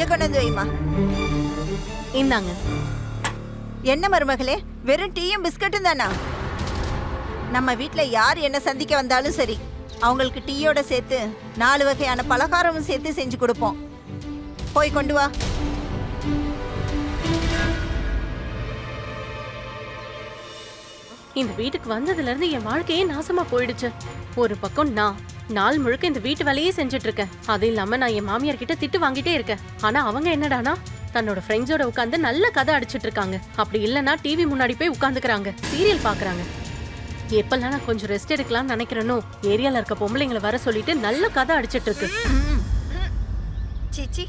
இங்க கொண்டு வந்து வைமா. இந்தாங்க. என்ன மருமகளே, வெறும் டீயும் பிஸ்கட்டும் தானா? நம்ம வீட்ல யார் என்ன சந்திக்க வந்தாலும் சரி, அவங்களுக்கு டீயோட சேர்த்து 4 வகையான பலகாரமும் சேர்த்து செஞ்சு கொடுப்போம். போய் கொண்டு வா. இந்த வீட்டுக்கு வந்ததுல இருந்து என் வாழ்க்கையே நாசமா போயிடுச்சு. ஒரு பக்கம் நான் நாள் முழுக்க இந்த வீட்டு வேலையே செஞ்சுட்டு இருக்கேன். அது இல்லாம நான் என் மாமியார் கிட்ட திட்டு வாங்கிட்டே இருக்கேன். ஆனா அவங்க என்னடானா தன்னோட ஃப்ரெண்ட்ஸோட உட்காந்து நல்ல கதை அடிச்சிட்டு இருக்காங்க. அப்படி இல்லைன்னா டிவி முன்னாடி போய் உட்காந்துக்கிறாங்க, சீரியல் பாக்குறாங்க. எப்பெல்லாம் நான் கொஞ்சம் ரெஸ்ட் எடுக்கலாம்னு நினைக்கிறேனோ ஏரியால இருக்க பொம்பளைங்களை வர சொல்லிட்டு நல்ல கதை அடிச்சிட்டு இருக்கு. சீச்சி.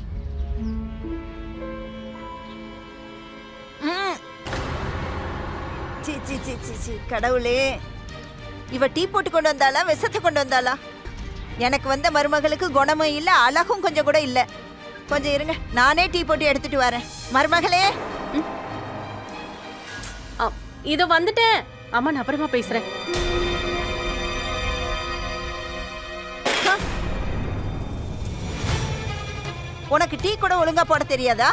கடவுளே, இவ டீ போட்டு கொண்டு வந்தாளா விஷத்தை கொண்டு வந்தாளா? எனக்கு வந்த மருமகளுக்கு குணமும் இல்ல, அழகும் கொஞ்சம் கூட இல்ல. கொஞ்சம் இருங்க, நானே டீ போட்டு எடுத்துட்டு வரேன். மருமகளே, இதோ வந்துட்டேன். அம்மா நான் அப்புறமா பேசுறேன். உனக்கு டீ கூட ஒழுங்கா போட தெரியாதா?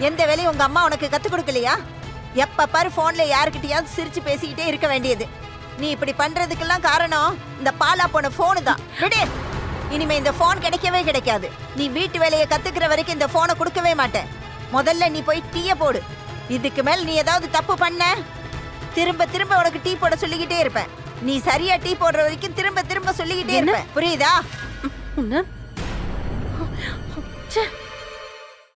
எந்த வேலையும் உங்க அம்மா உனக்கு கத்து கொடுக்கலையா? எப்ப பாரு போன்ல யாருக்கிட்டயாவது சிரிச்சு பேசிக்கிட்டே இருக்க வேண்டியது. நீ இப்படி பண்றதுக்கெல்லாம் காரணம் இந்த பாலா போன போனு தான். விடு, இனிமே இந்த போன் கிடைக்கவே கிடைக்காது. நீ வீட்டு வேலையை கத்துக்கிற வரைக்கும் இந்த போனை கொடுக்கவே மாட்டேன். முதல்ல நீ போய் டீய போடு. இதுக்கு மேல் நீ ஏதாவது தப்பு பண்ண, திரும்ப திரும்ப உனக்கு டீ போட சொல்லிக்கிட்டே இருப்பேன். நீ சரியா டீ போடுற வரைக்கும் திரும்ப திரும்ப சொல்லிக்கிட்டே இருப்பேன். புரியுதா?